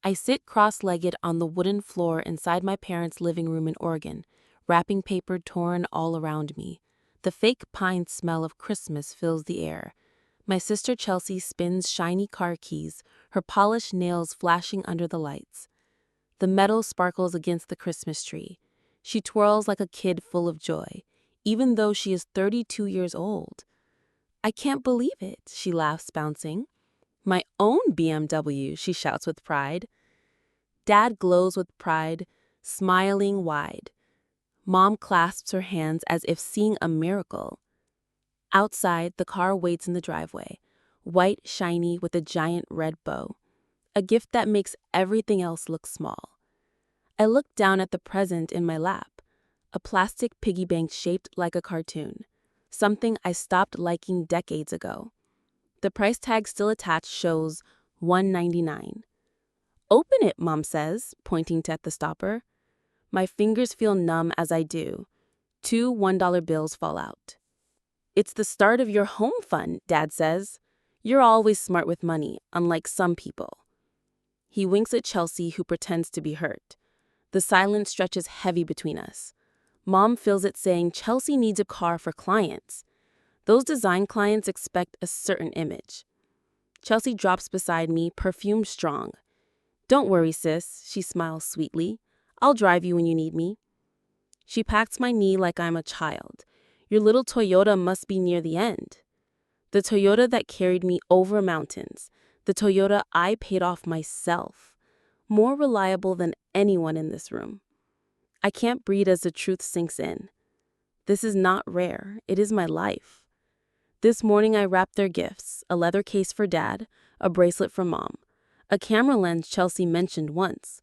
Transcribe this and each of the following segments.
I sit cross-legged on the wooden floor inside my parents' living room in Oregon, wrapping paper torn all around me. The fake pine smell of Christmas fills the air. My sister Chelsea spins shiny car keys, her polished nails flashing under the lights. The metal sparkles against the Christmas tree. She twirls like a kid full of joy, even though she is 32 years old. "I can't believe it," she laughs, bouncing. "My own BMW," she shouts with pride. Dad glows with pride, smiling wide. Mom clasps her hands as if seeing a miracle. Outside, the car waits in the driveway, white, shiny, with a giant red bow, a gift that makes everything else look small. I look down at the present in my lap, a plastic piggy bank shaped like a cartoon, something I stopped liking decades ago. The price tag still attached shows $1.99. "Open it," Mom says, pointing at the stopper. My fingers feel numb as I do. 2 $1 bills fall out. "It's the start of your home fund," Dad says. "You're always smart with money, unlike some people." He winks at Chelsea, who pretends to be hurt. The silence stretches heavy between us. Mom feels it, saying Chelsea needs a car for clients. Those design clients expect a certain image. Chelsea drops beside me, perfume strong. "Don't worry, sis," she smiles sweetly. "I'll drive you when you need me." She pats my knee like I'm a child. "Your little Toyota must be near the end." The Toyota that carried me over mountains. The Toyota I paid off myself. More reliable than anyone in this room. I can't breathe as the truth sinks in. This is not rare. It is my life. This morning I wrapped their gifts, a leather case for Dad, a bracelet for Mom, a camera lens Chelsea mentioned once,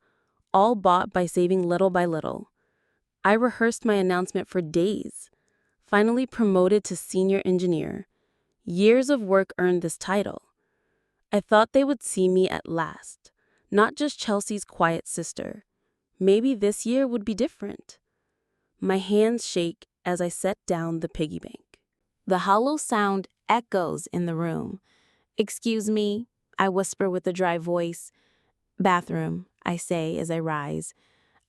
all bought by saving little by little. I rehearsed my announcement for days. Finally promoted to senior engineer. Years of work earned this title. I thought they would see me at last, not just Chelsea's quiet sister. Maybe this year would be different. My hands shake as I set down the piggy bank. The hollow sound echoes in the room. "Excuse me," I whisper with a dry voice. "Bathroom," I say as I rise.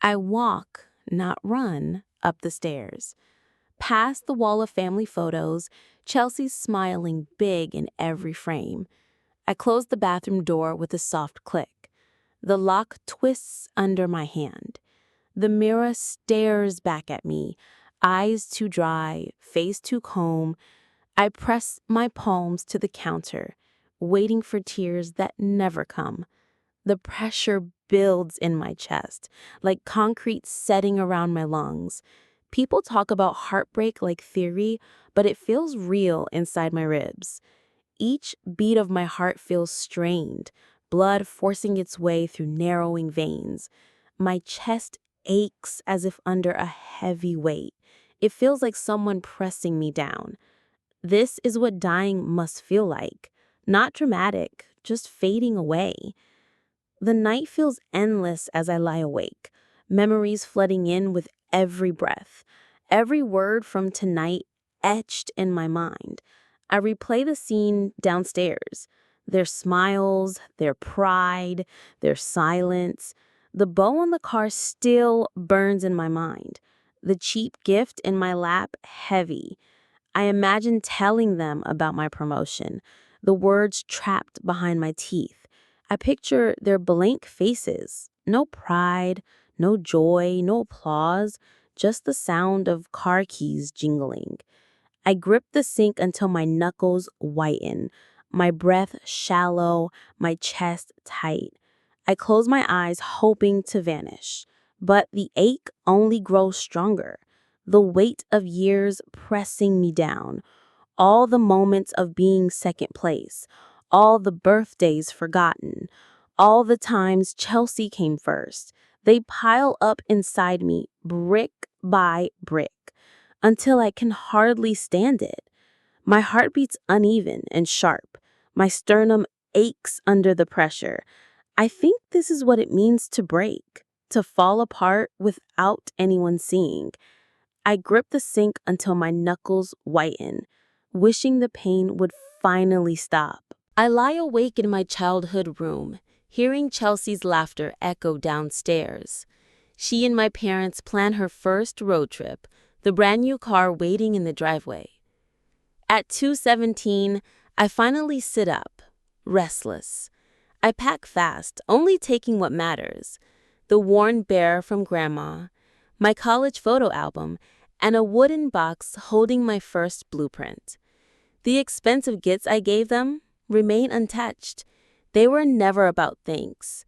I walk, not run, up the stairs. Past the wall of family photos, Chelsea's smiling big in every frame. I close the bathroom door with a soft click. The lock twists under my hand. The mirror stares back at me, eyes too dry, face too calm. I press my palms to the counter, waiting for tears that never come. The pressure builds in my chest, like concrete setting around my lungs. People talk about heartbreak like theory, but it feels real inside my ribs. Each beat of my heart feels strained, blood forcing its way through narrowing veins. My chest aches as if under a heavy weight. It feels like someone pressing me down. This is what dying must feel like. Not dramatic, just fading away. The night feels endless as I lie awake, memories flooding in with every breath, every word from tonight etched in my mind. I replay the scene downstairs, their smiles, their pride, their silence. The bow on the car still burns in my mind, the cheap gift in my lap heavy. I imagine telling them about my promotion, the words trapped behind my teeth. I picture their blank faces, no pride, no joy, no applause, just the sound of car keys jingling. I grip the sink until my knuckles whiten, my breath shallow, my chest tight. I close my eyes, hoping to vanish, but the ache only grows stronger. The weight of years pressing me down, all the moments of being second place, all the birthdays forgotten, all the times Chelsea came first. They pile up inside me, brick by brick, until I can hardly stand it. My heart beats uneven and sharp. My sternum aches under the pressure. I think this is what it means to break, to fall apart without anyone seeing. I grip the sink until my knuckles whiten, wishing the pain would finally stop. I lie awake in my childhood room, hearing Chelsea's laughter echo downstairs. She and my parents plan her first road trip, the brand new car waiting in the driveway. At 2:17, I finally sit up, restless. I pack fast, only taking what matters: the worn bear from Grandma, my college photo album, and a wooden box holding my first blueprint. The expensive gifts I gave them remain untouched. They were never about thanks.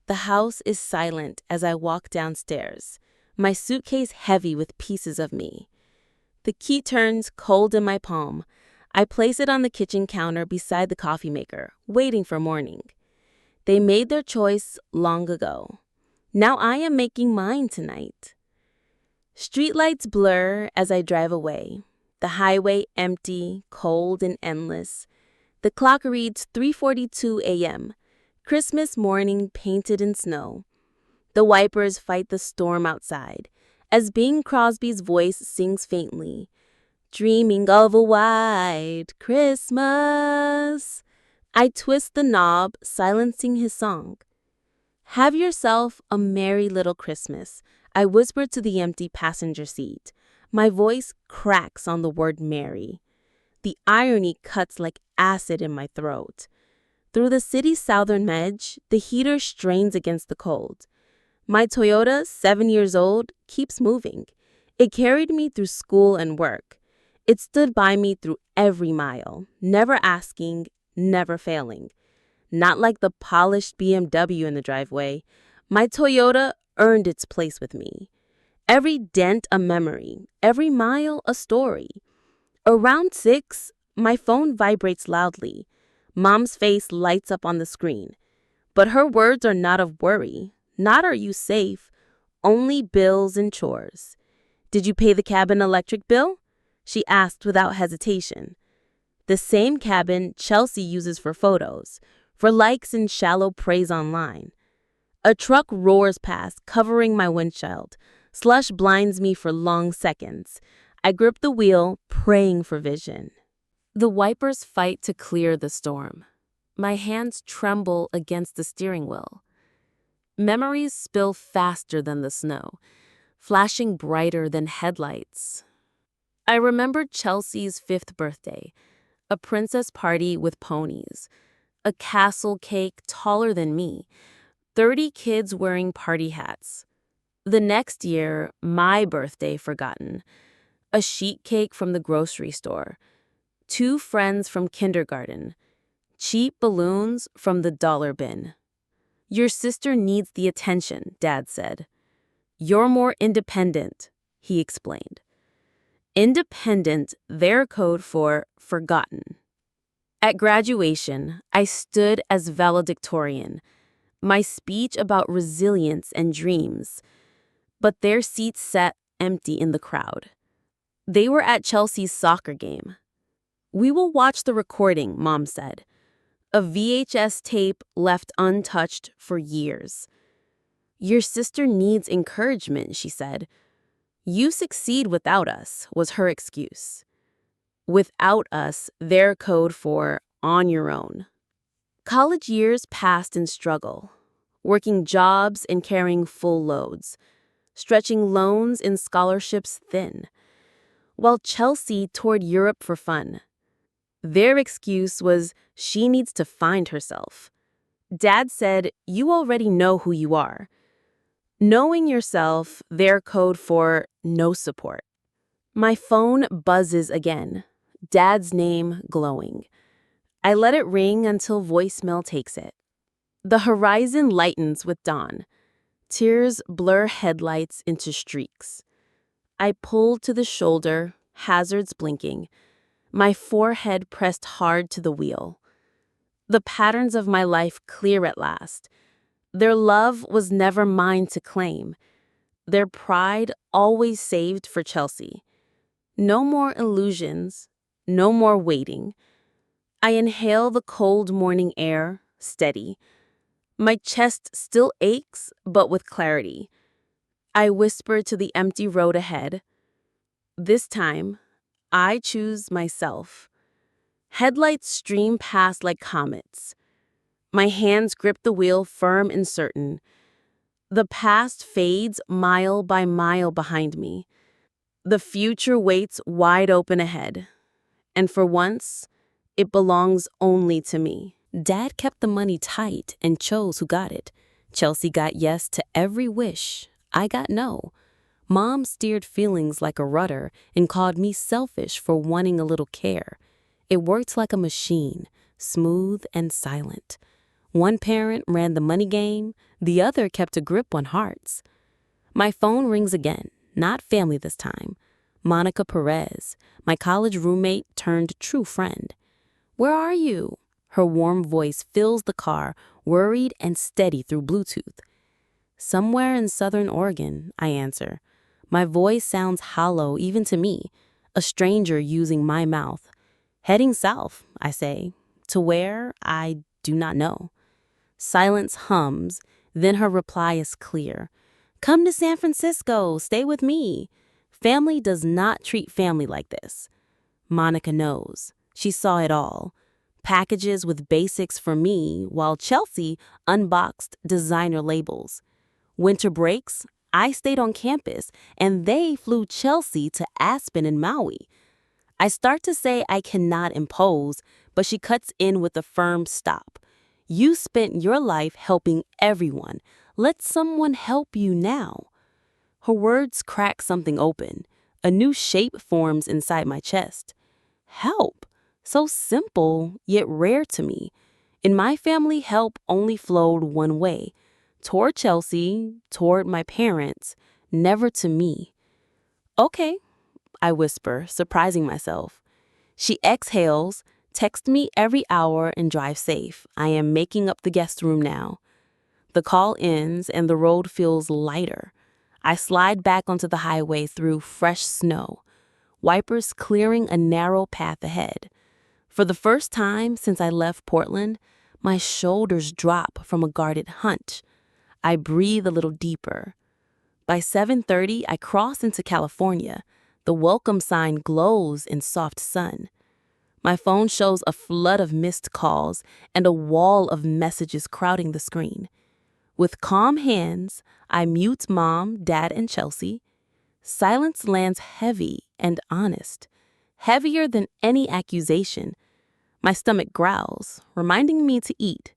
The house is silent as I walk downstairs, my suitcase heavy with pieces of me. The key turns cold in my palm. I place it on the kitchen counter beside the coffee maker, waiting for morning. They made their choice long ago. Now I am making mine tonight. Streetlights blur as I drive away. The highway empty, cold and endless. The clock reads 3:42 a.m., Christmas morning painted in snow. The wipers fight the storm outside, as Bing Crosby's voice sings faintly, "Dreaming of a white Christmas." I twist the knob, silencing his song. "Have yourself a merry little Christmas," I whisper to the empty passenger seat. My voice cracks on the word merry. The irony cuts like acid in my throat. Through the city's southern edge, the heater strains against the cold. My Toyota, 7 years old, keeps moving. It carried me through school and work. It stood by me through every mile, never asking, never failing. Not like the polished BMW in the driveway. My Toyota earned its place with me. Every dent a memory, every mile a story. Around 6, my phone vibrates loudly. Mom's face lights up on the screen. But her words are not of worry. Not "are you safe?" Only bills and chores. "Did you pay the cabin electric bill?" she asked without hesitation. The same cabin Chelsea uses for photos, for likes and shallow praise online. A truck roars past, covering my windshield. Slush blinds me for long seconds. I grip the wheel, praying for vision. The wipers fight to clear the storm. My hands tremble against the steering wheel. Memories spill faster than the snow, flashing brighter than headlights. I remembered Chelsea's 5th birthday, a princess party with ponies, a castle cake taller than me, 30 kids wearing party hats. The next year, my birthday forgotten, a sheet cake from the grocery store, 2 friends from kindergarten, cheap balloons from the dollar bin. "Your sister needs the attention," Dad said. "You're more independent," he explained. Independent, their code for forgotten. At graduation, I stood as valedictorian, my speech about resilience and dreams, but their seats sat empty in the crowd. They were at Chelsea's soccer game. "We will watch the recording," Mom said. A VHS tape left untouched for years. "Your sister needs encouragement," she said. "You succeed without us," was her excuse. Without us, their code for on your own. College years passed in struggle, working jobs and carrying full loads, stretching loans and scholarships thin, while Chelsea toured Europe for fun. Their excuse was she needs to find herself. Dad said, "You already know who you are." Knowing yourself, their code for no support. My phone buzzes again, Dad's name glowing. I let it ring until voicemail takes it. The horizon lightens with dawn. Tears blur headlights into streaks. I pull to the shoulder, hazards blinking, my forehead pressed hard to the wheel. The patterns of my life clear at last. Their love was never mine to claim. Their pride always saved for Chelsea. No more illusions, no more waiting. I inhale the cold morning air, steady. My chest still aches, but with clarity. I whisper to the empty road ahead. This time, I choose myself. Headlights stream past like comets. My hands grip the wheel firm and certain. The past fades mile by mile behind me. The future waits wide open ahead. And for once, it belongs only to me. Dad kept the money tight and chose who got it. Chelsea got yes to every wish. I got no. Mom steered feelings like a rudder and called me selfish for wanting a little care. It worked like a machine, smooth and silent. One parent ran the money game, the other kept a grip on hearts. My phone rings again, not family this time. Monica Perez, my college roommate turned true friend. "Where are you?" Her warm voice fills the car, worried and steady through Bluetooth. "Somewhere in southern Oregon," I answer. My voice sounds hollow even to me, a stranger using my mouth. "Heading south," I say. "To where? I do not know." Silence hums, then her reply is clear. "Come to San Francisco, stay with me." Family does not treat family like this. Monica knows. She saw it all. Packages with basics for me, while Chelsea unboxed designer labels. Winter breaks, I stayed on campus, and they flew Chelsea to Aspen and Maui. I start to say I cannot impose, but she cuts in with a firm stop. "You spent your life helping everyone. Let someone help you now." Her words crack something open. A new shape forms inside my chest. Help. So simple, yet rare to me. In my family, help only flowed one way. Toward Chelsea, toward my parents, never to me. "Okay," I whisper, surprising myself. She exhales, texts me every hour, and drives safe. I am making up the guest room now. The call ends and the road feels lighter. I slide back onto the highway through fresh snow, wipers clearing a narrow path ahead. For the first time since I left Portland, my shoulders drop from a guarded hunch. I breathe a little deeper. By 7:30, I cross into California. The welcome sign glows in soft sun. My phone shows a flood of missed calls and a wall of messages crowding the screen. With calm hands, I mute Mom, Dad, and Chelsea. Silence lands heavy and honest, heavier than any accusation. My stomach growls, reminding me to eat.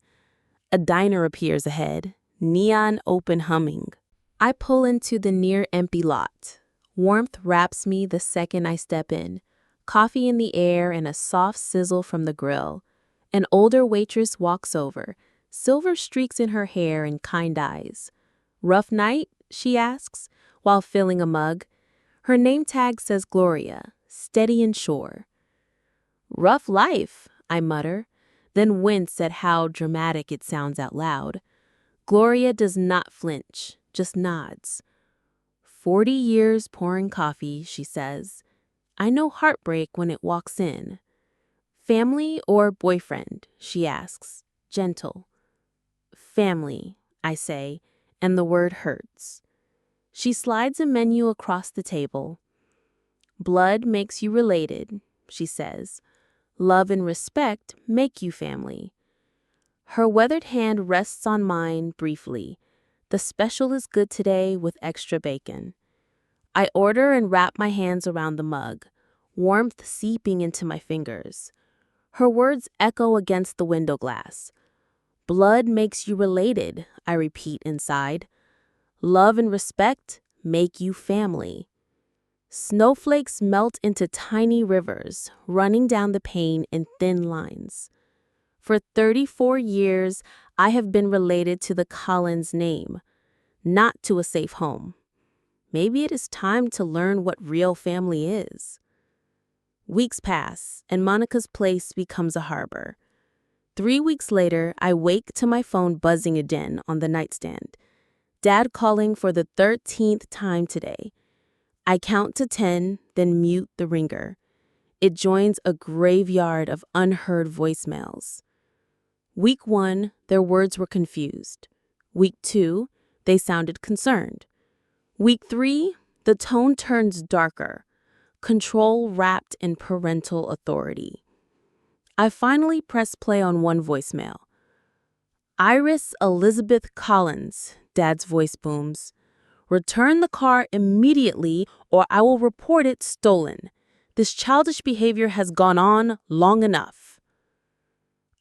A diner appears ahead, neon open humming. I pull into the near empty lot. Warmth wraps me the second I step in. Coffee in the air and a soft sizzle from the grill. An older waitress walks over, silver streaks in her hair and kind eyes. "Rough night?" she asks, while filling a mug. Her name tag says Gloria, steady and sure. "Rough life," I mutter, then wince at how dramatic it sounds out loud. Gloria does not flinch, just nods. "40 years pouring coffee," she says. "I know heartbreak when it walks in." "Family or boyfriend?" she asks, gentle. "Family," I say, and the word hurts. She slides a menu across the table. "Blood makes you related," she says. "Love and respect make you family." Her weathered hand rests on mine briefly. "The special is good today with extra bacon." I order and wrap my hands around the mug, warmth seeping into my fingers. Her words echo against the window glass. "Blood makes you related," I repeat inside. "Love and respect make you family." Snowflakes melt into tiny rivers, running down the pane in thin lines. For 34 years, I have been related to the Collins name, not to a safe home. Maybe it is time to learn what real family is. Weeks pass, and Monica's place becomes a harbor. 3 weeks later, I wake to my phone buzzing again on the nightstand. Dad calling for the 13th time today. I count to 10, then mute the ringer. It joins a graveyard of unheard voicemails. Week 1, their words were confused. Week 2, they sounded concerned. Week 3, the tone turns darker, control wrapped in parental authority. I finally press play on one voicemail. Iris Elizabeth Collins, Dad's voice booms. Return the car immediately or I will report it stolen. This childish behavior has gone on long enough.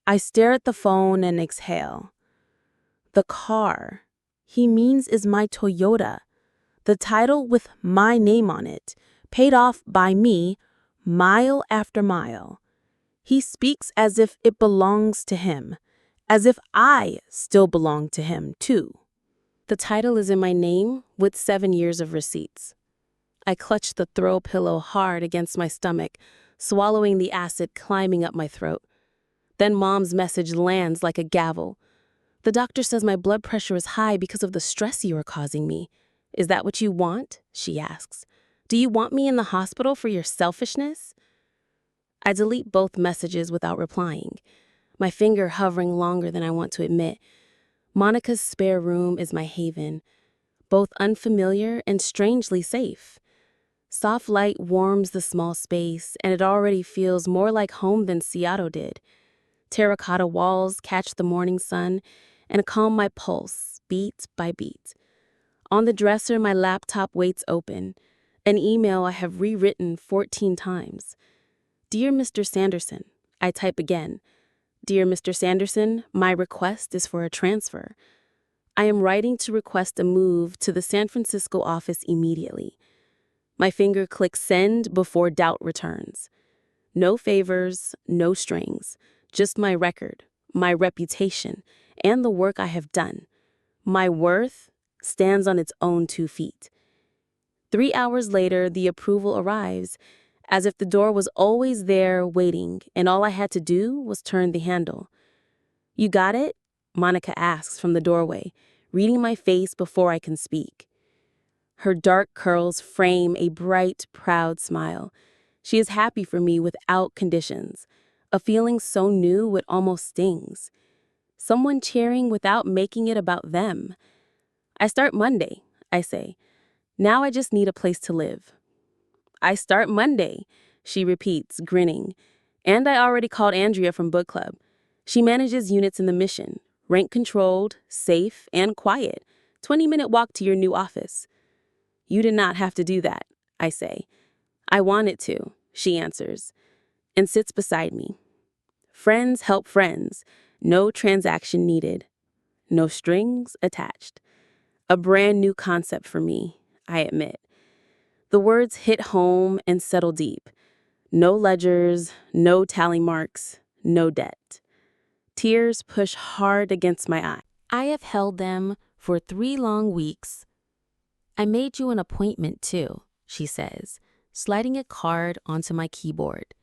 I stare at the phone and exhale. The car, he means, is my Toyota. The title with my name on it, paid off by me, mile after mile. He speaks as if it belongs to him, as if I still belong to him, too. The title is in my name with 7 years of receipts. I clutch the throw pillow hard against my stomach, swallowing the acid climbing up my throat. Then Mom's message lands like a gavel. The doctor says my blood pressure is high because of the stress you are causing me. Is that what you want? She asks. Do you want me in the hospital for your selfishness? I delete both messages without replying, my finger hovering longer than I want to admit. Monica's spare room is my haven, both unfamiliar and strangely safe. Soft light warms the small space, and it already feels more like home than Seattle did. Terracotta walls catch the morning sun and calm my pulse, beat by beat. On the dresser, my laptop waits open, an email I have rewritten 14 times. Dear Mr. Sanderson, I type again. Dear Mr. Sanderson, my request is for a transfer. I am writing to request a move to the San Francisco office immediately. My finger clicks send before doubt returns. No favors, no strings, just my record, my reputation, and the work I have done. My worth stands on its own 2 feet. 3 hours later, the approval arrives, as if the door was always there waiting, and all I had to do was turn the handle. You got it? Monica asks from the doorway, reading my face before I can speak. Her dark curls frame a bright, proud smile. She is happy for me without conditions, a feeling so new it almost stings. Someone cheering without making it about them. I start Monday, I say. Now I just need a place to live. I start Monday, she repeats, grinning. And I already called Andrea from book club. She manages units in the Mission, rank-controlled, safe, and quiet. 20-minute walk to your new office. You did not have to do that, I say. I wanted to, she answers, and sits beside me. Friends help friends. No transaction needed. No strings attached. A brand new concept for me, I admit. The words hit home and settle deep. No ledgers, no tally marks, no debt. Tears push hard against my eye. I have held them for 3 long weeks. I made you an appointment too, she says, sliding a card onto my keyboard.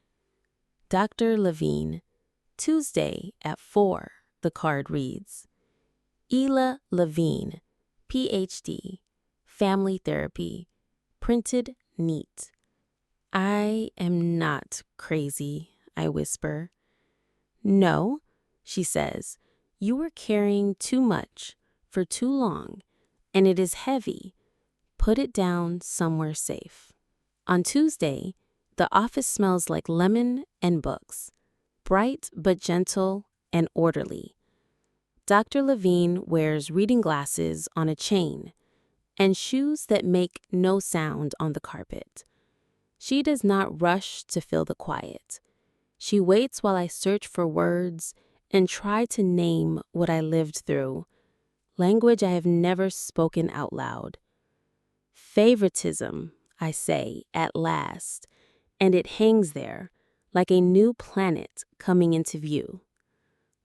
Dr. Levine, Tuesday at 4, the card reads. Ela Levine, PhD, Family Therapy, printed neat. I am not crazy, I whisper. No, she says, you were carrying too much for too long, and it is heavy. Put it down somewhere safe. On Tuesday, the office smells like lemon and books, bright but gentle and orderly. Dr. Levine wears reading glasses on a chain and shoes that make no sound on the carpet. She does not rush to fill the quiet. She waits while I search for words and try to name what I lived through, language I have never spoken out loud. Favoritism, I say, at last, and it hangs there like a new planet coming into view.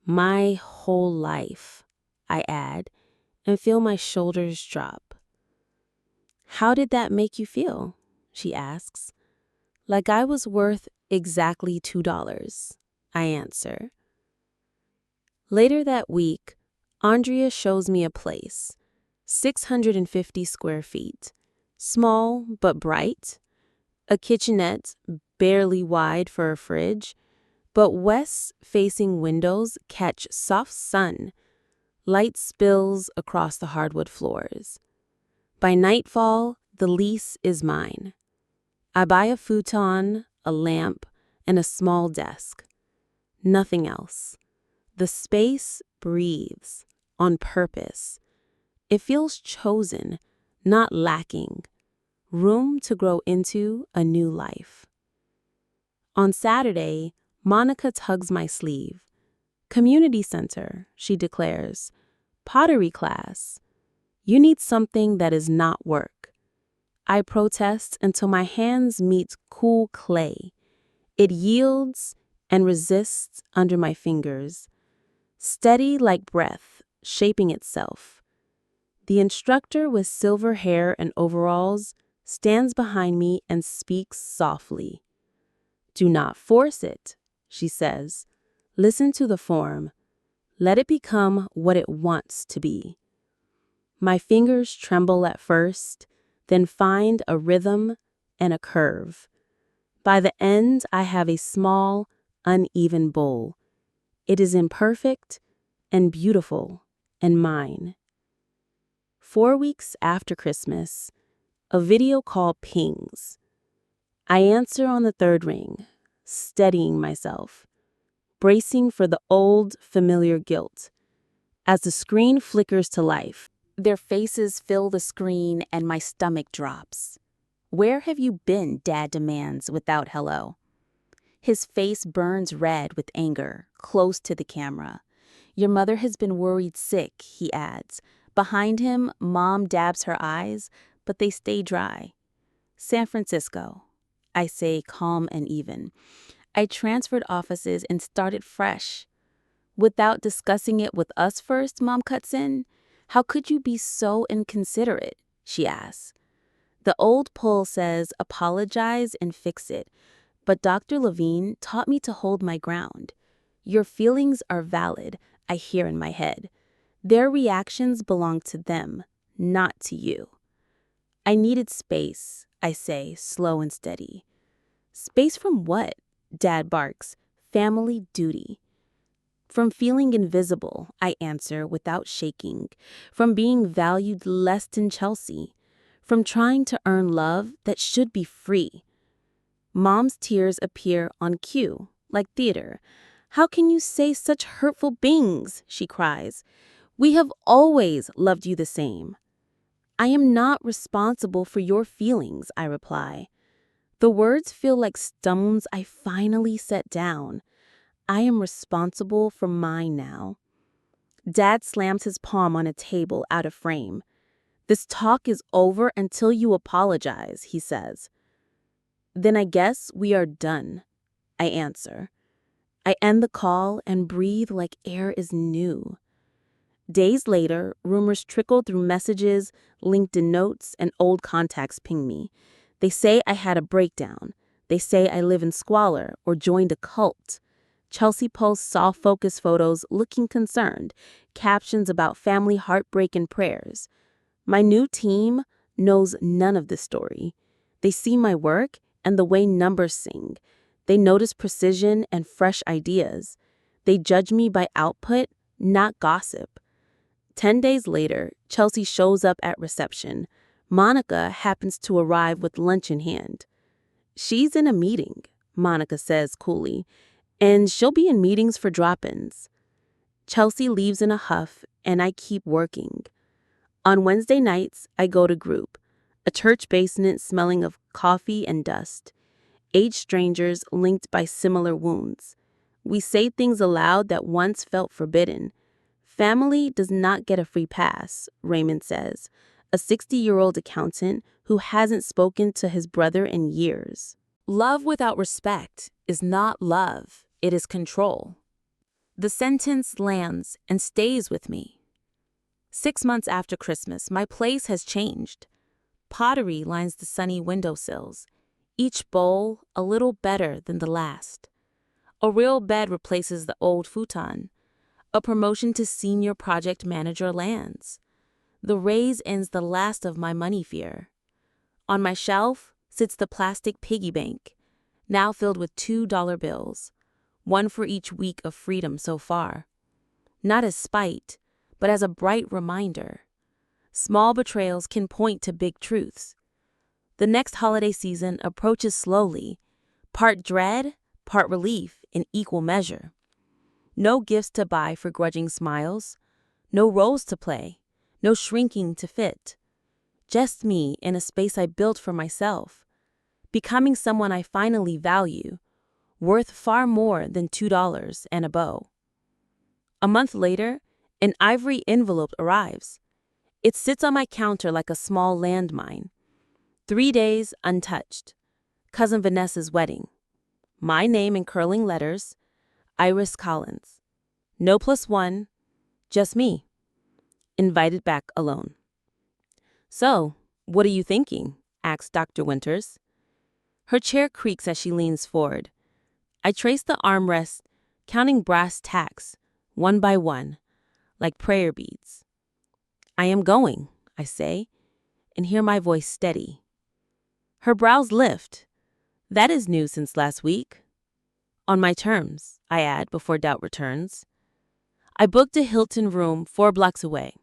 My whole life, I add, and feel my shoulders drop. How did that make you feel? She asks. Like I was worth exactly $2, I answer. Later that week, Andrea shows me a place, 650 square feet, small but bright, a kitchenette barely wide for a fridge, but west-facing windows catch soft sun. Light spills across the hardwood floors. By nightfall, the lease is mine. I buy a futon, a lamp, and a small desk. Nothing else. The space breathes, on purpose. It feels chosen, not lacking. Room to grow into a new life. On Saturday, Monica tugs my sleeve. Community center, she declares. Pottery class. You need something that is not work. I protest until my hands meet cool clay. It yields and resists under my fingers, steady like breath, shaping itself. The instructor with silver hair and overalls stands behind me and speaks softly. Do not force it, she says. Listen to the form. Let it become what it wants to be. My fingers tremble at first, then find a rhythm and a curve. By the end, I have a small, uneven bowl. It is imperfect and beautiful and mine. 4 weeks after Christmas, a video call pings. I answer on the third ring, steadying myself, bracing for the old, familiar guilt. As the screen flickers to life, their faces fill the screen and my stomach drops. Where have you been, Dad demands without hello. His face burns red with anger, close to the camera. Your mother has been worried sick, he adds. Behind him, Mom dabs her eyes, but they stay dry. San Francisco, I say, calm and even. I transferred offices and started fresh. Without discussing it with us first, Mom cuts in. How could you be so inconsiderate? She asks. The old pull says apologize and fix it, but Dr. Levine taught me to hold my ground. Your feelings are valid, I hear in my head. Their reactions belong to them, not to you. I needed space, I say, slow and steady. Space from what? Dad barks. Family duty. From feeling invisible, I answer without shaking. From being valued less than Chelsea. From trying to earn love that should be free. Mom's tears appear on cue, like theater. How can you say such hurtful things? She cries. We have always loved you the same. I am not responsible for your feelings, I reply. The words feel like stones I finally set down. I am responsible for mine now. Dad slams his palm on a table out of frame. This talk is over until you apologize, he says. Then I guess we are done, I answer. I end the call and breathe like air is new. Days later, rumors trickle through messages, LinkedIn notes, and old contacts ping me. They say I had a breakdown. They say I live in squalor or joined a cult. Chelsea posts soft focus photos looking concerned, captions about family heartbreak and prayers. My new team knows none of this story. They see my work and the way numbers sing. They notice precision and fresh ideas. They judge me by output, not gossip. 10 days later, Chelsea shows up at reception. Monica happens to arrive with lunch in hand. She's in a meeting, Monica says coolly, and she'll be in meetings for drop-ins. Chelsea leaves in a huff, and I keep working. On Wednesday nights, I go to group, a church basement smelling of coffee and dust. 8 strangers linked by similar wounds. We say things aloud that once felt forbidden. Family does not get a free pass, Raymond says, a 60-year-old accountant who hasn't spoken to his brother in years. Love without respect is not love, it is control. The sentence lands and stays with me. 6 months after Christmas, my place has changed. Pottery lines the sunny windowsills, each bowl a little better than the last. A real bed replaces the old futon. A promotion to senior project manager lands. The raise ends the last of my money fear. On my shelf sits the plastic piggy bank, now filled with $2 bills, one for each week of freedom so far. Not as spite, but as a bright reminder. Small betrayals can point to big truths. The next holiday season approaches slowly, part dread, part relief in equal measure. No gifts to buy for grudging smiles. No roles to play. No shrinking to fit. Just me in a space I built for myself. Becoming someone I finally value. Worth far more than $2 and a bow. A month later, an ivory envelope arrives. It sits on my counter like a small landmine. 3 days untouched. Cousin Vanessa's wedding. My name in curling letters. Iris Collins. No +1, just me. Invited back alone. So, what are you thinking? Asks Dr. Winters. Her chair creaks as she leans forward. I trace the armrest, counting brass tacks, one by one, like prayer beads. I am going, I say, and hear my voice steady. Her brows lift. That is new since last week. On my terms, I add before doubt returns. I booked a Hilton room 4 blocks away.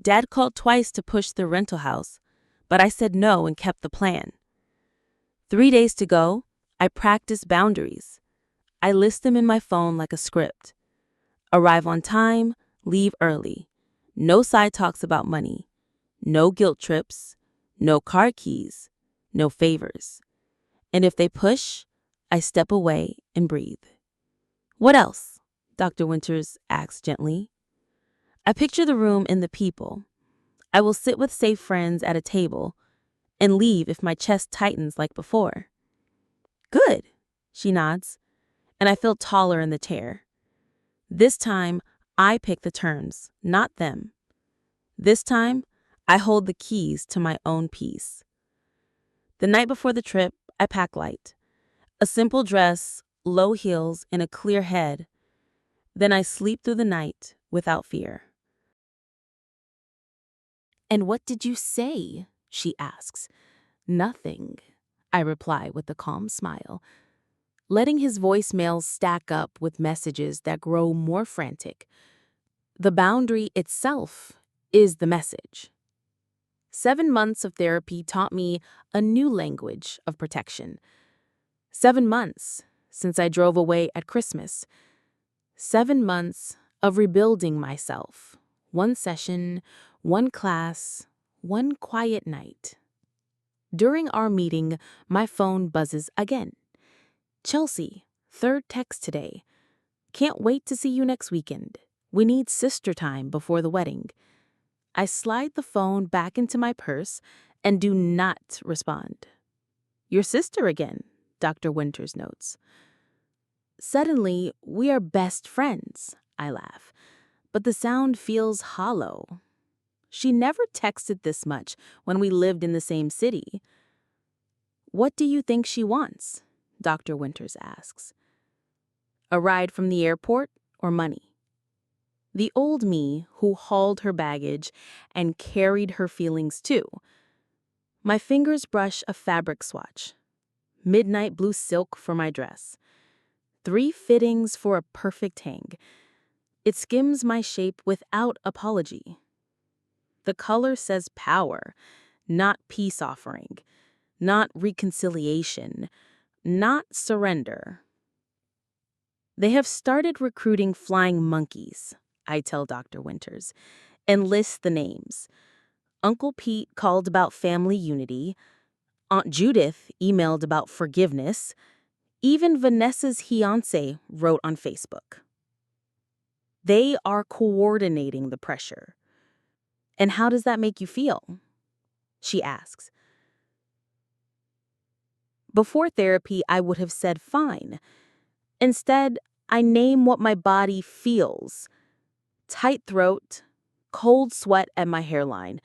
Dad called twice to push the rental house, but I said no and kept the plan. 3 days to go, I practice boundaries. I list them in my phone like a script. Arrive on time, leave early. No side talks about money. No guilt trips. No car keys. No favors. And if they push, I step away and breathe. What else? Dr. Winters asks gently. I picture the room and the people. I will sit with safe friends at a table and leave if my chest tightens like before. Good, she nods, and I feel taller in the chair. This time, I pick the terms, not them. This time, I hold the keys to my own peace. The night before the trip, I pack light. A simple dress, low heels, and a clear head. Then I sleep through the night without fear. "And what did you say?" she asks. "Nothing," I reply with a calm smile, letting his voicemails stack up with messages that grow more frantic. The boundary itself is the message. 7 months of therapy taught me a new language of protection. 7 months since I drove away at Christmas. 7 months of rebuilding myself. One session, one class, one quiet night. During our meeting, my phone buzzes again. "Chelsea, third text today. Can't wait to see you next weekend. We need sister time before the wedding." I slide the phone back into my purse and do not respond. "Your sister again," Dr. Winters notes. Suddenly, we are best friends, I laugh, but the sound feels hollow. She never texted this much when we lived in the same city. "What do you think she wants?" Dr. Winters asks. A ride from the airport or money? The old me who hauled her baggage and carried her feelings too. My fingers brush a fabric swatch. Midnight blue silk for my dress. 3 fittings for a perfect hang. It skims my shape without apology. The color says power, not peace offering, not reconciliation, not surrender. They have started recruiting flying monkeys, I tell Dr. Winters, and list the names. Uncle Pete called about family unity. Aunt Judith emailed about forgiveness. Even Vanessa's fiancé wrote on Facebook. They are coordinating the pressure. "And how does that make you feel?" she asks. Before therapy, I would have said fine. Instead, I name what my body feels. Tight throat, cold sweat at my hairline,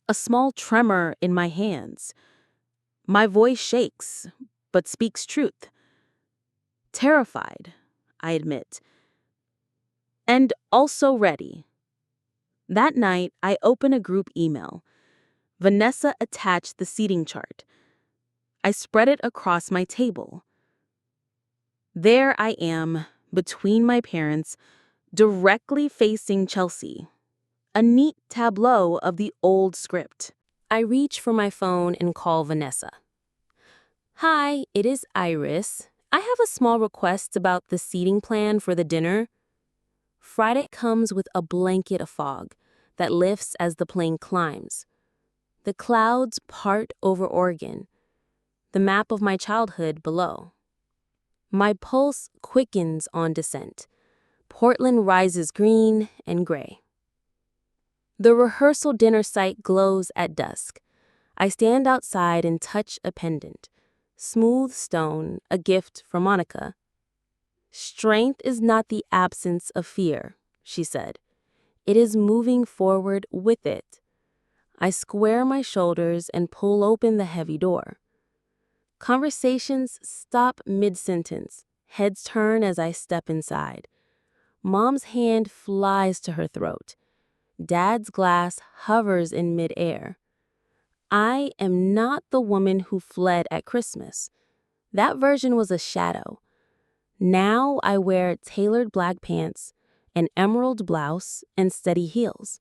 a small tremor in my hands. My voice shakes, but speaks truth. Terrified, I admit. And also ready. That night, I open a group email. Vanessa attached the seating chart. I spread it across my table. There I am, between my parents, directly facing Chelsea. A neat tableau of the old script. I reach for my phone and call Vanessa. "Hi, it is Iris. I have a small request about the seating plan for the dinner." Friday comes with a blanket of fog that lifts as the plane climbs. The clouds part over Oregon, the map of my childhood below. My pulse quickens on descent. Portland rises green and gray. The rehearsal dinner site glows at dusk. I stand outside and touch a pendant. Smooth stone, a gift from Monica. Strength is not the absence of fear, she said. It is moving forward with it. I square my shoulders and pull open the heavy door. Conversations stop mid-sentence. Heads turn as I step inside. Mom's hand flies to her throat. Dad's glass hovers in midair. I am not the woman who fled at Christmas. That version was a shadow. Now I wear tailored black pants, an emerald blouse, and steady heels.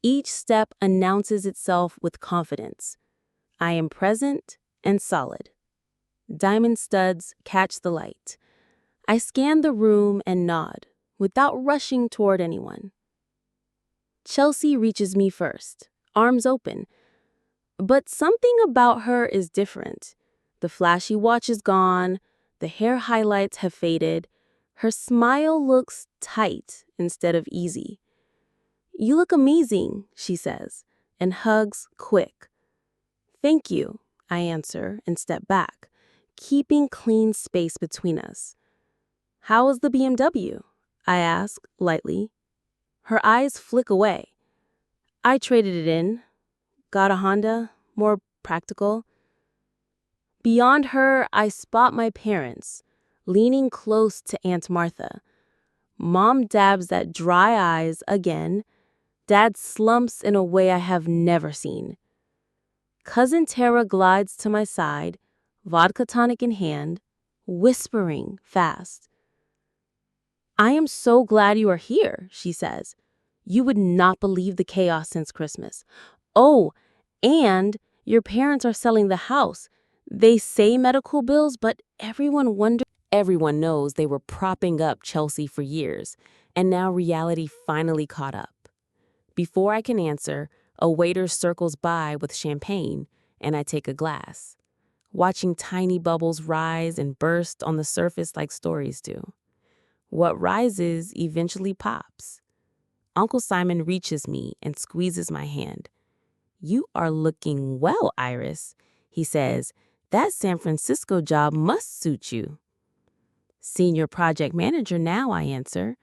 Each step announces itself with confidence. I am present and solid. Diamond studs catch the light. I scan the room and nod, without rushing toward anyone. Chelsea reaches me first, arms open. But something about her is different. The flashy watch is gone, the hair highlights have faded. Her smile looks tight instead of easy. "You look amazing," she says, and hugs quick. "Thank you," I answer and step back, keeping clean space between us. "How was the BMW?" I ask lightly. Her eyes flick away. "I traded it in. Got a Honda, more practical." Beyond her, I spot my parents, leaning close to Aunt Martha. Mom dabs at dry eyes again. Dad slumps in a way I have never seen. Cousin Tara glides to my side, vodka tonic in hand, whispering fast. "I am so glad you are here," she says. "You would not believe the chaos since Christmas. Oh, and your parents are selling the house. They say medical bills, but everyone wonders." Everyone knows they were propping up Chelsea for years, and now reality finally caught up. Before I can answer, a waiter circles by with champagne, and I take a glass, watching tiny bubbles rise and burst on the surface like stories do. What rises eventually pops. Uncle Simon reaches me and squeezes my hand. "You are looking well, Iris," he says. "That San Francisco job must suit you." "Senior project manager now," I answer.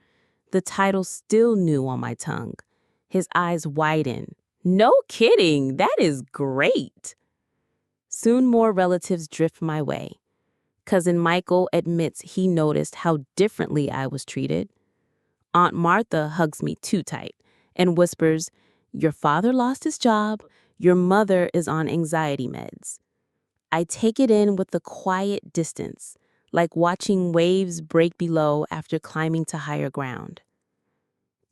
The title still new on my tongue. His eyes widen. "No kidding, that is great." Soon more relatives drift my way. Cousin Michael admits he noticed how differently I was treated. Aunt Martha hugs me too tight and whispers, "Your father lost his job. Your mother is on anxiety meds." I take it in with a quiet distance, like watching waves break below after climbing to higher ground.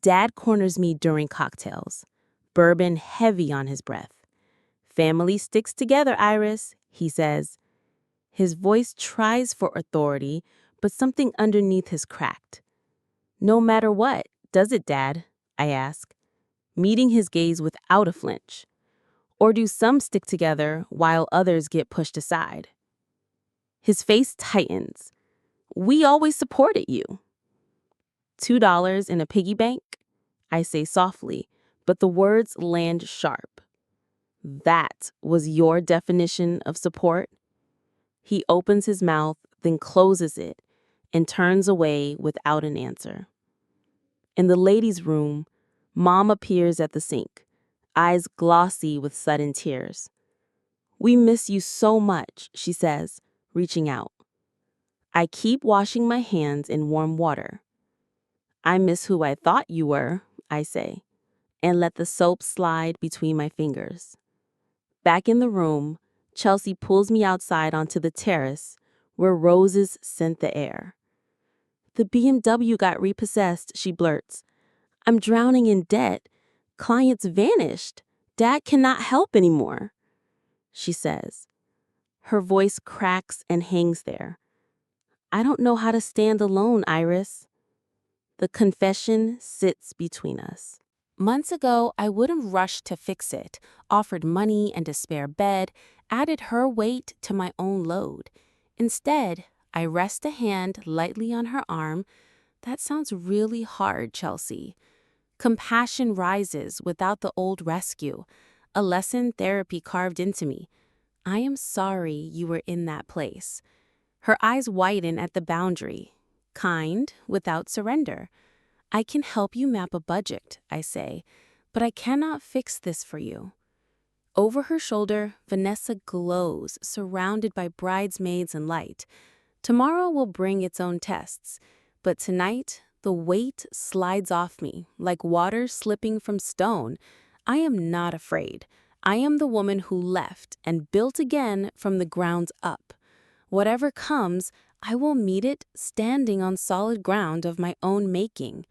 Dad corners me during cocktails, bourbon heavy on his breath. "Family sticks together, Iris," he says. His voice tries for authority, but something underneath is cracked. "No matter what, does it, Dad?" I ask, meeting his gaze without a flinch. "Or do some stick together while others get pushed aside?" His face tightens. "We always supported you." $2 in a piggy bank? I say softly, but the words land sharp. "That was your definition of support?" He opens his mouth, then closes it, and turns away without an answer. In the ladies' room, Mom appears at the sink, eyes glossy with sudden tears. "We miss you so much," she says, reaching out. I keep washing my hands in warm water. "I miss who I thought you were," I say, and let the soap slide between my fingers. Back in the room, Chelsea pulls me outside onto the terrace where roses scent the air. "The BMW got repossessed," she blurts. "I'm drowning in debt. Clients vanished. Dad cannot help anymore," she says. Her voice cracks and hangs there. "I don't know how to stand alone, Iris." The confession sits between us. Months ago, I would have rushed to fix it, offered money and a spare bed, added her weight to my own load. Instead, I rest a hand lightly on her arm. That sounds really hard, Chelsea. Compassion rises without the old rescue, a lesson therapy carved into me. I am sorry you were in that place. Her eyes widen at the boundary. Kind without surrender. I can help you map a budget, I say, but I cannot fix this for you. Over her shoulder, Vanessa glows, surrounded by bridesmaids and light. Tomorrow will bring its own tests, but tonight, the weight slides off me, like water slipping from stone. I am not afraid. I am the woman who left and built again from the ground up. Whatever comes, I will meet it standing on solid ground of my own making.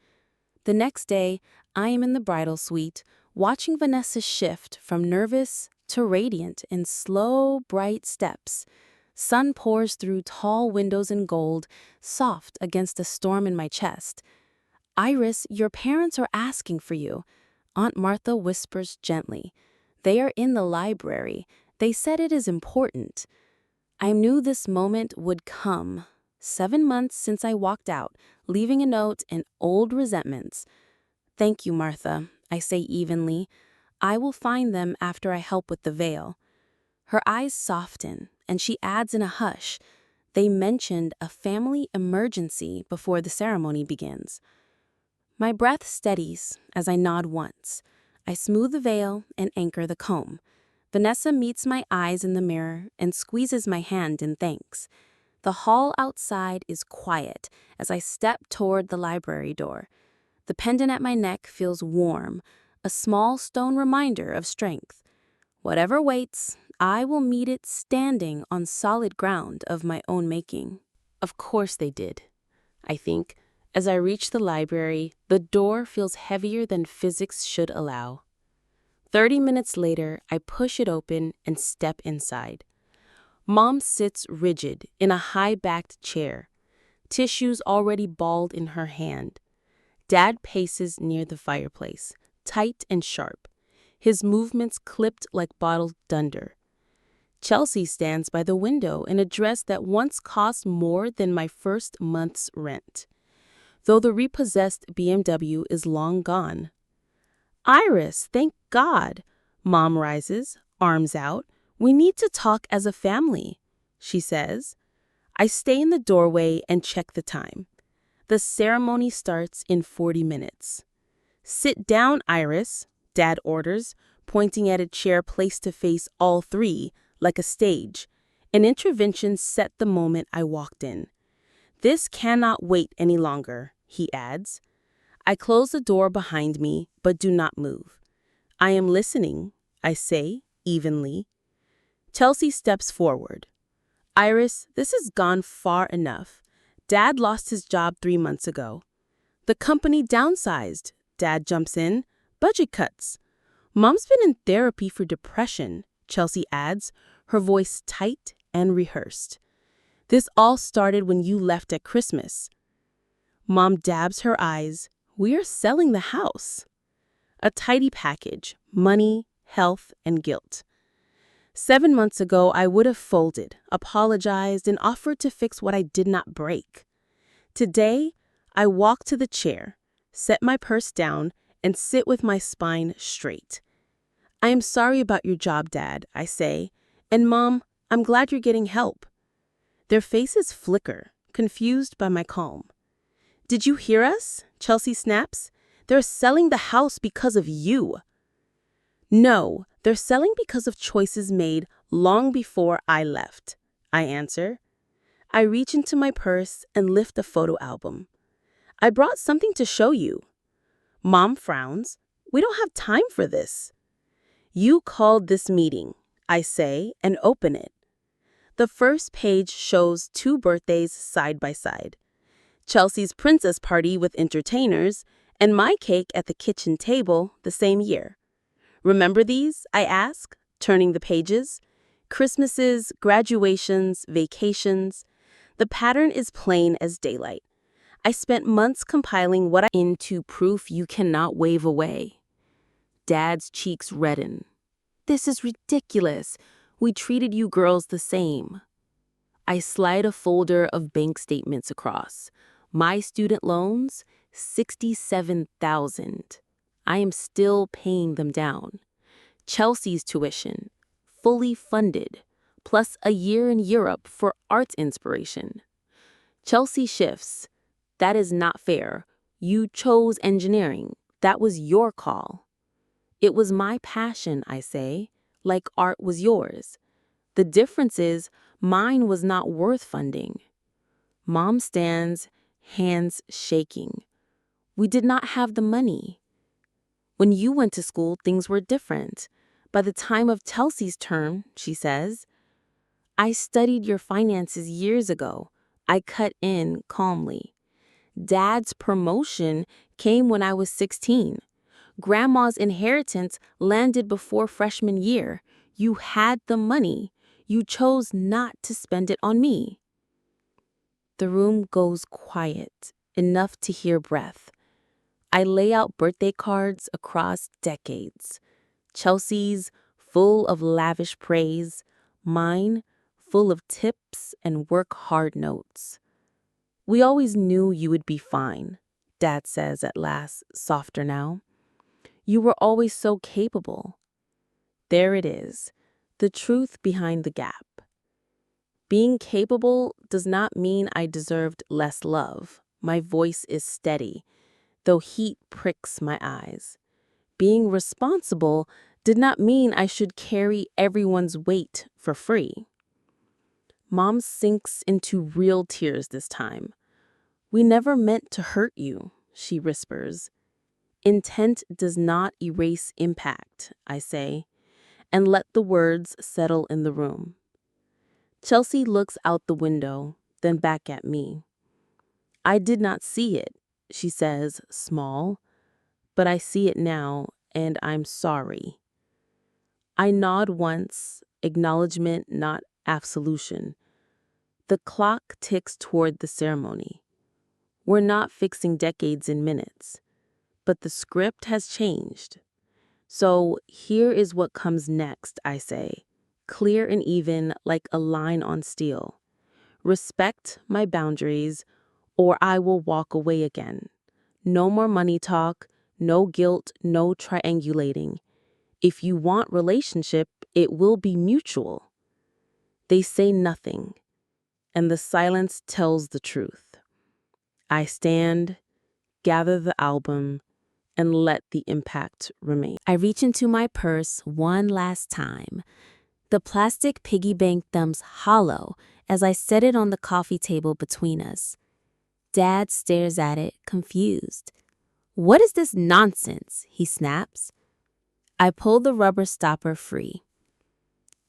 The next day, I am in the bridal suite, watching Vanessa shift from nervous to radiant in slow, bright steps. Sun pours through tall windows in gold, soft against a storm in my chest. Iris, your parents are asking for you. Aunt Martha whispers gently. They are in the library. They said it is important. I knew this moment would come. 7 months since I walked out, leaving a note and old resentments. Thank you, Martha, I say evenly. I will find them after I help with the veil. Her eyes soften, and she adds in a hush, they mentioned a family emergency before the ceremony begins. My breath steadies as I nod once. I smooth the veil and anchor the comb. Vanessa meets my eyes in the mirror and squeezes my hand in thanks. The hall outside is quiet as I step toward the library door. The pendant at my neck feels warm, a small stone reminder of strength. Whatever waits, I will meet it standing on solid ground of my own making. Of course they did. I think, as I reach the library, the door feels heavier than physics should allow. 30 minutes later, I push it open and step inside. Mom sits rigid in a high-backed chair, tissues already balled in her hand. Dad paces near the fireplace, tight and sharp, his movements clipped like bottled thunder. Chelsea stands by the window in a dress that once cost more than my first month's rent, though the repossessed BMW is long gone. Iris, thank God. Mom rises, arms out. We need to talk as a family, she says. I stay in the doorway and check the time. The ceremony starts in 40 minutes. Sit down, Iris, Dad orders, pointing at a chair placed to face all three, like a stage. An intervention set the moment I walked in. This cannot wait any longer, he adds. I close the door behind me, but do not move. I am listening, I say, evenly. Chelsea steps forward. Iris, this has gone far enough. Dad lost his job 3 months ago. The company downsized. Dad jumps in. Budget cuts. Mom's been in therapy for depression, Chelsea adds, her voice tight and rehearsed. This all started when you left at Christmas. Mom dabs her eyes. We are selling the house. A tidy package, money, health, and guilt. 7 months ago, I would have folded, apologized, and offered to fix what I did not break. Today, I walk to the chair, set my purse down, and sit with my spine straight. I am sorry about your job, Dad, I say, and Mom, I'm glad you're getting help. Their faces flicker, confused by my calm. Did you hear us? Chelsea snaps. They're selling the house because of you. No, they're selling because of choices made long before I left, I answer. I reach into my purse and lift a photo album. I brought something to show you. Mom frowns. We don't have time for this. You called this meeting, I say, and open it. The first page shows 2 birthdays side by side. Chelsea's princess party with entertainers, and my cake at the kitchen table the same year. Remember these? I ask, turning the pages. Christmases, graduations, vacations. The pattern is plain as daylight. I spent months compiling what I into proof you cannot wave away. Dad's cheeks redden. This is ridiculous. We treated you girls the same. I slide a folder of bank statements across. My student loans, 67,000. I am still paying them down. Chelsea's tuition, fully funded, plus a year in Europe for arts inspiration. Chelsea shifts. That is not fair. You chose engineering. That was your call. It was my passion, I say, like art was yours. The difference is, mine was not worth funding. Mom stands, hands shaking. We did not have the money. When you went to school, things were different. By the time of Chelsea's term, she says, I studied your finances years ago. I cut in calmly. Dad's promotion came when I was 16. Grandma's inheritance landed before freshman year. You had the money. You chose not to spend it on me. The room goes quiet, enough to hear breath. I lay out birthday cards across decades. Chelsea's full of lavish praise, mine full of tips and work hard notes. We always knew you would be fine, Dad says at last, softer now. You were always so capable. There it is, the truth behind the gap. Being capable does not mean I deserved less love. My voice is steady, though heat pricks my eyes. Being responsible did not mean I should carry everyone's weight for free. Mom sinks into real tears this time. We never meant to hurt you, she whispers. Intent does not erase impact, I say, and let the words settle in the room. Chelsea looks out the window, then back at me. I did not see it, she says, small, but I see it now, and I'm sorry. I nod once, acknowledgement, not absolution. The clock ticks toward the ceremony. We're not fixing decades in minutes, but the script has changed. So here is what comes next, I say, clear and even like a line on steel. Respect my boundaries, or I will walk away again. No more money talk, no guilt, no triangulating. If you want relationship, it will be mutual. They say nothing, and the silence tells the truth. I stand, gather the album, and let the impact remain. I reach into my purse one last time. The plastic piggy bank thumbs hollow as I set it on the coffee table between us. Dad stares at it, confused. What is this nonsense? He snaps. I pull the rubber stopper free.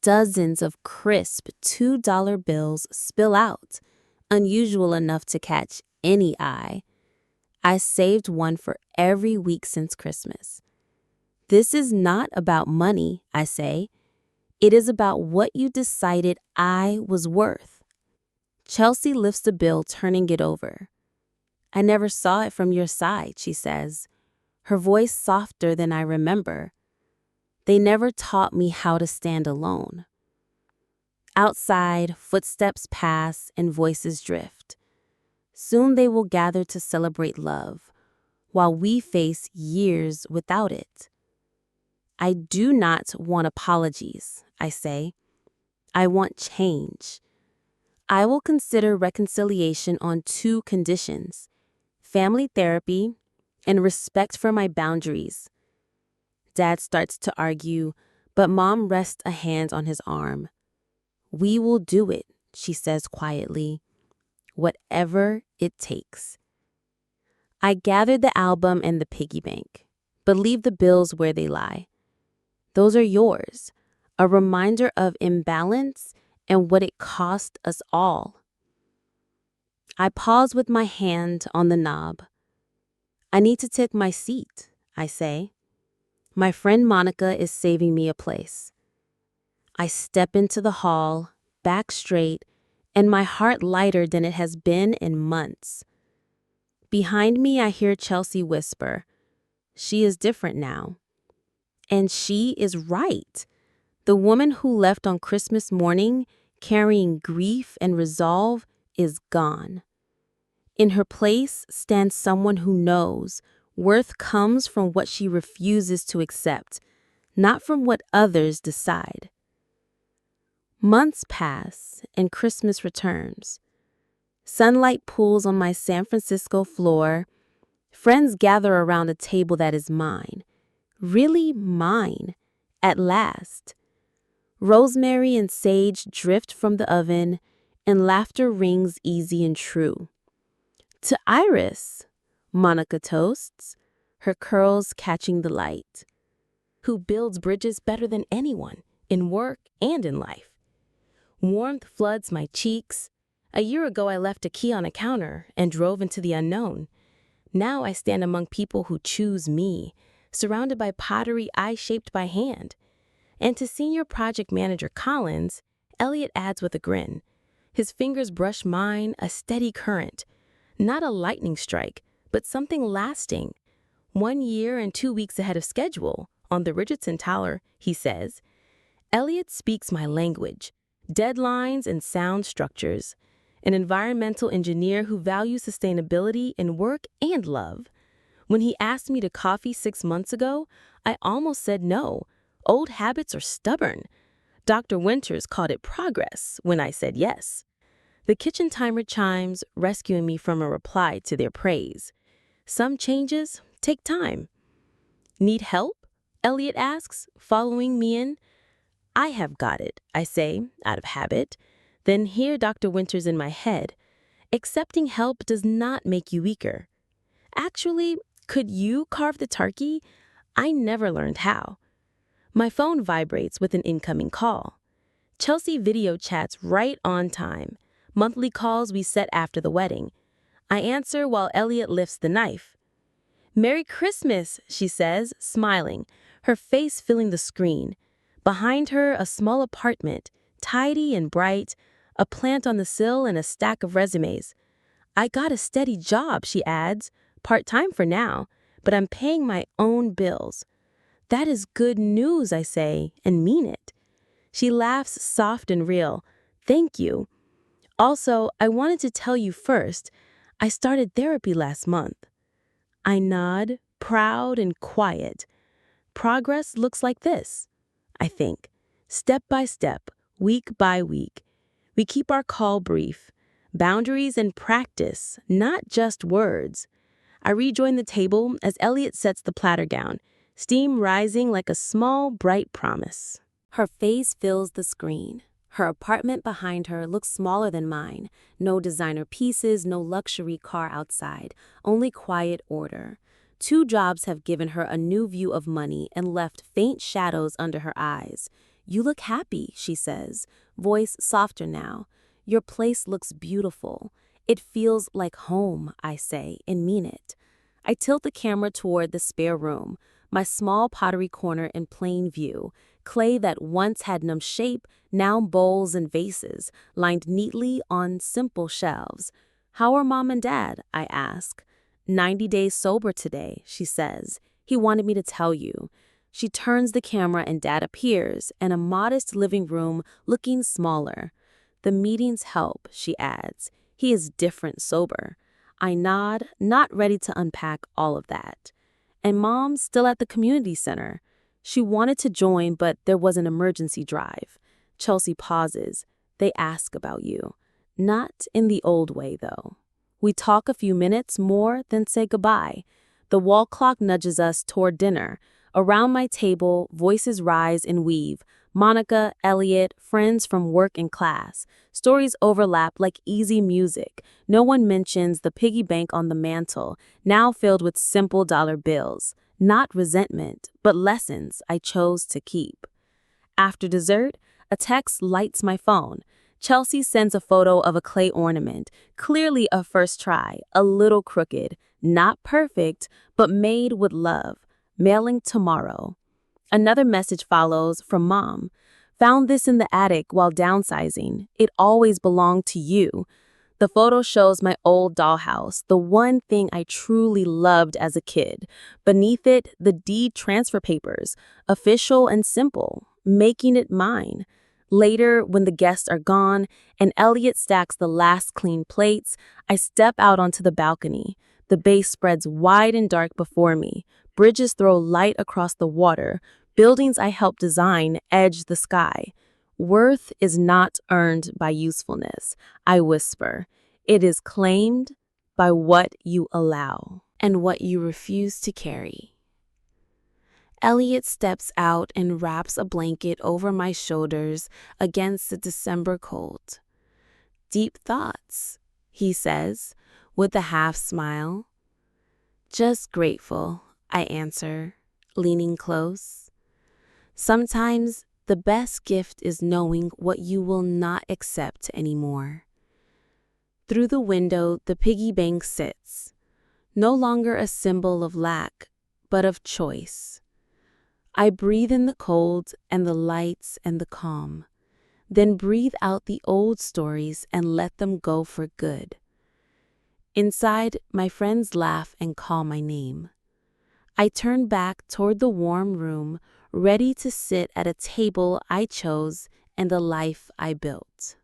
Dozens of crisp $2 bills spill out, unusual enough to catch any eye. I saved one for every week since Christmas. This is not about money, I say. It is about what you decided I was worth. Chelsea lifts the bill, turning it over. I never saw it from your side, she says, her voice softer than I remember. They never taught me how to stand alone. Outside, footsteps pass and voices drift. Soon they will gather to celebrate love, while we face years without it. I do not want apologies, I say. I want change. I will consider reconciliation on 2 conditions: family therapy and respect for my boundaries. Dad starts to argue, but Mom rests a hand on his arm. We will do it, she says quietly, whatever it takes. I gather the album and the piggy bank, but leave the bills where they lie. Those are yours, a reminder of imbalance and what it cost us all. I pause with my hand on the knob. I need to take my seat, I say. My friend Monica is saving me a place. I step into the hall, back straight, and my heart lighter than it has been in months. Behind me, I hear Chelsea whisper, "She is different now." And she is right. The woman who left on Christmas morning, carrying grief and resolve, is gone. In her place stands someone who knows worth comes from what she refuses to accept, not from what others decide. Months pass and Christmas returns. Sunlight pools on my San Francisco floor. Friends gather around a table that is mine. Really mine, at last. Rosemary and sage drift from the oven, and laughter rings easy and true. To Iris, Monica toasts, her curls catching the light. Who builds bridges better than anyone, in work and in life. Warmth floods my cheeks. A year ago I left a key on a counter and drove into the unknown. Now I stand among people who choose me, surrounded by pottery I shaped by hand. And to Senior Project Manager Collins, Elliot adds with a grin. His fingers brush mine, a steady current. Not a lightning strike, but something lasting. 1 year and 2 weeks ahead of schedule, on the Richardson Tower, he says. Elliot speaks my language, deadlines and sound structures. An environmental engineer who values sustainability in work and love. When he asked me to coffee 6 months ago, I almost said no. Old habits are stubborn. Dr. Winters called it progress when I said yes. The kitchen timer chimes, rescuing me from a reply to their praise. Some changes take time. Need help? Elliot asks, following me in. I have got it, I say, out of habit. Then hear Dr. Winters in my head. Accepting help does not make you weaker. Actually, could you carve the turkey? I never learned how. My phone vibrates with an incoming call. Chelsea video chats right on time. Monthly calls we set after the wedding. I answer while Elliot lifts the knife. "Merry Christmas," she says, smiling, her face filling the screen. Behind her, a small apartment, tidy and bright, a plant on the sill and a stack of resumes. "I got a steady job," she adds, "part-time for now, but I'm paying my own bills." "That is good news," I say, and mean it. She laughs soft and real. "Thank you. Also, I wanted to tell you first, I started therapy last month." I nod, proud and quiet. Progress looks like this, I think. Step by step, week by week. We keep our call brief. Boundaries and practice, not just words. I rejoin the table as Elliot sets the platter down, steam rising like a small, bright promise. Her face fills the screen. Her apartment behind her looks smaller than mine. No designer pieces, no luxury car outside, only quiet order. 2 jobs have given her a new view of money and left faint shadows under her eyes. "You look happy," she says, voice softer now. "Your place looks beautiful. It feels like home," I say, and mean it. I tilt the camera toward the spare room, my small pottery corner in plain view. Clay that once had no shape, now bowls and vases, lined neatly on simple shelves. "How are Mom and Dad?" I ask. 90 days sober today," she says. "He wanted me to tell you." She turns the camera and Dad appears, in a modest living room looking smaller. "The meetings help," she adds. "He is different sober." I nod, not ready to unpack all of that. And Mom's still at the community center. She wanted to join, but there was an emergency drive. Chelsea pauses. "They ask about you." Not in the old way, though. We talk a few minutes more, then say goodbye. The wall clock nudges us toward dinner. Around my table, voices rise and weave. Monica, Elliot, friends from work and class. Stories overlap like easy music. No one mentions the piggy bank on the mantle, now filled with simple dollar bills. Not resentment, but lessons I chose to keep. After dessert, a text lights my phone. Chelsea sends a photo of a clay ornament, clearly a first try, a little crooked, not perfect, but made with love. Mailing tomorrow. Another message follows from Mom. "Found this in the attic while downsizing. It always belonged to you." The photo shows my old dollhouse, the one thing I truly loved as a kid. Beneath it, the deed transfer papers, official and simple, making it mine. Later, when the guests are gone and Elliot stacks the last clean plates, I step out onto the balcony. The bay spreads wide and dark before me. Bridges throw light across the water. Buildings I helped design edge the sky. Worth is not earned by usefulness, I whisper. It is claimed by what you allow and what you refuse to carry. Elliot steps out and wraps a blanket over my shoulders against the December cold. Deep thoughts, he says, with a half smile. Just grateful, I answer, leaning close. Sometimes the best gift is knowing what you will not accept anymore. Through the window, the piggy bank sits, no longer a symbol of lack, but of choice. I breathe in the cold and the lights and the calm, then breathe out the old stories and let them go for good. Inside, my friends laugh and call my name. I turn back toward the warm room, ready to sit at a table I chose and the life I built.